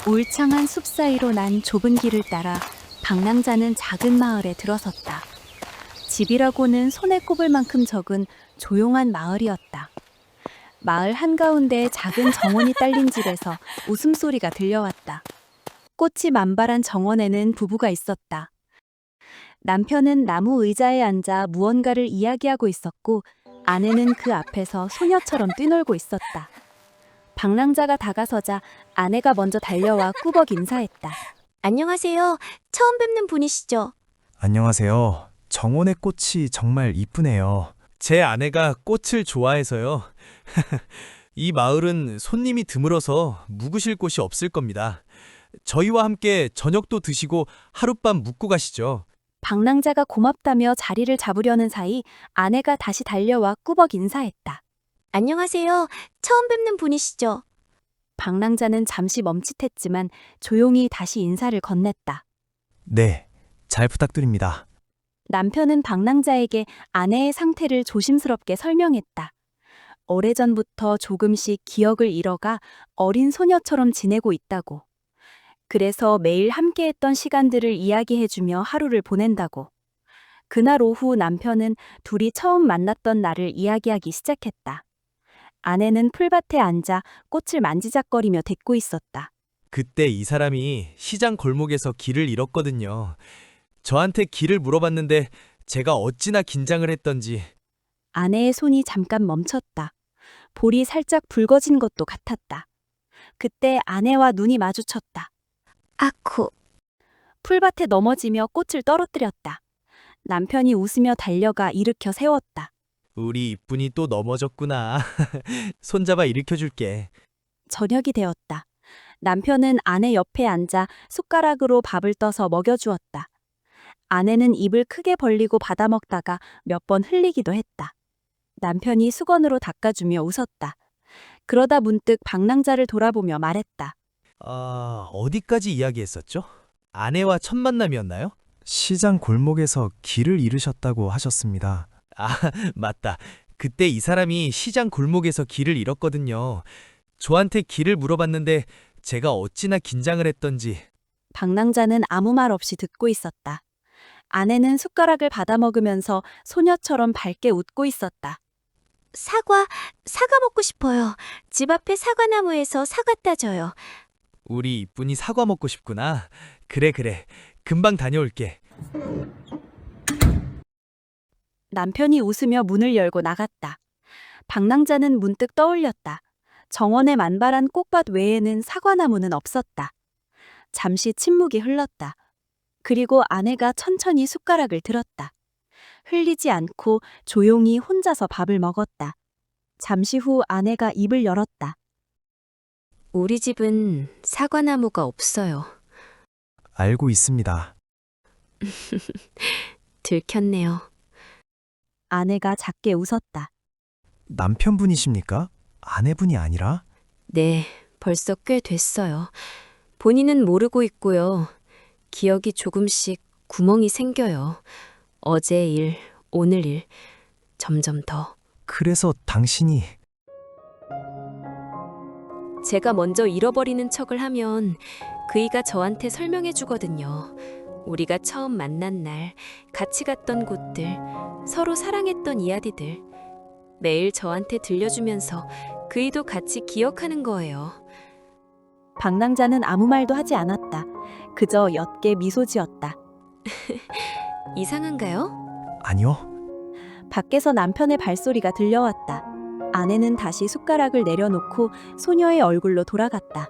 울창한 숲 사이로 난 좁은 길을 따라 방랑자는 작은 마을에 들어섰다. 집이라고는 손에 꼽을 만큼 적은 조용한 마을이었다. 마을 한가운데 작은 정원이 딸린 집에서 웃음소리가 들려왔다. 꽃이 만발한 정원에는 부부가 있었다. 남편은 나무 의자에 앉아 무언가를 이야기하고 있었고 아내는 그 앞에서 소녀처럼 뛰놀고 있었다. 방랑자가 다가서자 아내가 먼저 달려와 꾸벅 인사했다. 안녕하세요. 처음 뵙는 분이시죠? 안녕하세요. 정원의 꽃이 정말 이쁘네요. 제 아내가 꽃을 좋아해서요. 이 마을은 손님이 드물어서 묵으실 곳이 없을 겁니다. 저희와 함께 저녁도 드시고 하룻밤 묵고 가시죠. 방랑자가 고맙다며 자리를 잡으려는 사이 아내가 다시 달려와 꾸벅 인사했다. 안녕하세요. 처음 뵙는 분이시죠? 방랑자는 잠시 멈칫했지만 조용히 다시 인사를 건넸다. 네, 잘 부탁드립니다. 남편은 방랑자에게 아내의 상태를 조심스럽게 설명했다. 오래전부터 조금씩 기억을 잃어가 어린 소녀처럼 지내고 있다고. 그래서 매일 함께했던 시간들을 이야기해주며 하루를 보낸다고. 그날 오후 남편은 둘이 처음 만났던 날을 이야기하기 시작했다. 아내는 풀밭에 앉아 꽃을 만지작거리며 댔고 있었다. 그때 이 사람이 시장 골목에서 길을 잃었거든요. 저한테 길을 물어봤는데 제가 어찌나 긴장을 했던지. 아내의 손이 잠깐 멈췄다. 볼이 살짝 붉어진 것도 같았다. 그때 아내와 눈이 마주쳤다. 아쿠. 풀밭에 넘어지며 꽃을 떨어뜨렸다. 남편이 웃으며 달려가 일으켜 세웠다. 우리 이쁜이 또 넘어졌구나. 손잡아 일으켜줄게. 저녁이 되었다. 남편은 아내 옆에 앉아 숟가락으로 밥을 떠서 먹여주었다. 아내는 입을 크게 벌리고 받아먹다가 몇 번 흘리기도 했다. 남편이 수건으로 닦아주며 웃었다. 그러다 문득 방랑자를 돌아보며 말했다. 어디까지 이야기했었죠? 아내와 첫 만남이었나요? 시장 골목에서 길을 잃으셨다고 하셨습니다. 아, 맞다. 그때 이 사람이 시장 골목에서 길을 잃었거든요. 저한테 길을 물어봤는데 제가 어찌나 긴장을 했던지. 방랑자는 아무 말 없이 듣고 있었다. 아내는 숟가락을 받아먹으면서 소녀처럼 밝게 웃고 있었다. 사과 먹고 싶어요. 집 앞에 사과나무에서 사과 따줘요. 우리 이쁜이 사과 먹고 싶구나. 그래. 금방 다녀올게. 남편이 웃으며 문을 열고 나갔다. 방랑자는 문득 떠올렸다. 정원의 만발한 꽃밭 외에는 사과나무는 없었다. 잠시 침묵이 흘렀다. 그리고 아내가 천천히 숟가락을 들었다. 흘리지 않고 조용히 혼자서 밥을 먹었다. 잠시 후 아내가 입을 열었다. 우리 집은 사과나무가 없어요. 알고 있습니다. 들켰네요. 아내가 작게 웃었다. 남편분이십니까? 아내분이 아니라? 네, 벌써 꽤 됐어요. 본인은 모르고 있고요. 기억이 조금씩 구멍이 생겨요. 어제 일, 오늘 일, 점점 더. 그래서 당신이... 제가 먼저 잃어버리는 척을 하면 그이가 저한테 설명해 주거든요. 우리가 처음 만난 날, 같이 갔던 곳들, 서로 사랑했던 이야기들. 매일 저한테 들려주면서 그이도 같이 기억하는 거예요. 방랑자는 아무 말도 하지 않았다. 그저 옅게 미소 지었다. 이상한가요? 아니요. 밖에서 남편의 발소리가 들려왔다. 아내는 다시 숟가락을 내려놓고 소녀의 얼굴로 돌아갔다.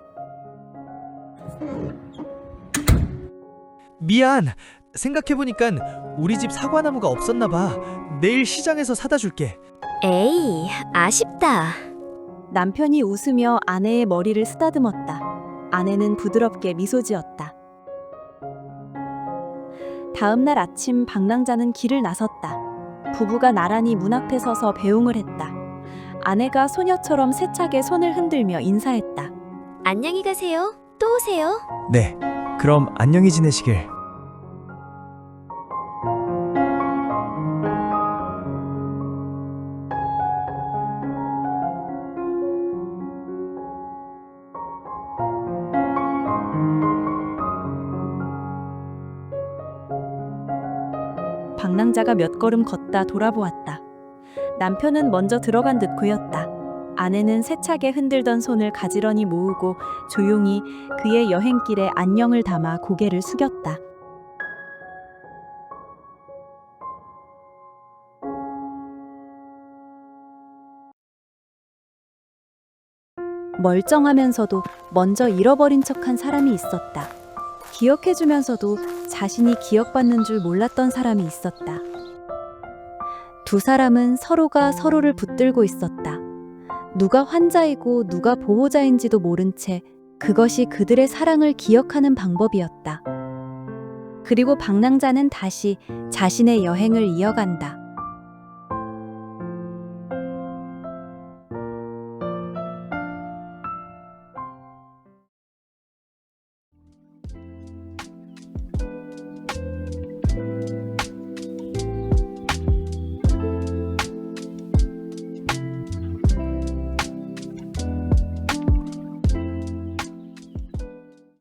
미안. 생각해보니까 우리 집 사과나무가 없었나 봐. 내일 시장에서 사다 줄게. 에이, 아쉽다. 남편이 웃으며 아내의 머리를 쓰다듬었다. 아내는 부드럽게 미소 지었다. 다음 날 아침 방랑자는 길을 나섰다. 부부가 나란히 문 앞에 서서 배웅을 했다. 아내가 소녀처럼 세차게 손을 흔들며 인사했다. 안녕히 가세요. 또 오세요. 네, 그럼 안녕히 지내시길. 방랑자가 몇 걸음 걷다 돌아보았다. 남편은 먼저 들어간 듯 보였다. 아내는 세차게 흔들던 손을 가지런히 모으고 조용히 그의 여행길에 안녕을 담아 고개를 숙였다. 멀쩡하면서도 먼저 잃어버린 척한 사람이 있었다. 기억해주면서도 자신이 기억받는 줄 몰랐던 사람이 있었다. 두 사람은 서로가 서로를 붙들고 있었다. 누가 환자이고 누가 보호자인지도 모른 채 그것이 그들의 사랑을 기억하는 방법이었다. 그리고 방랑자는 다시 자신의 여행을 이어간다.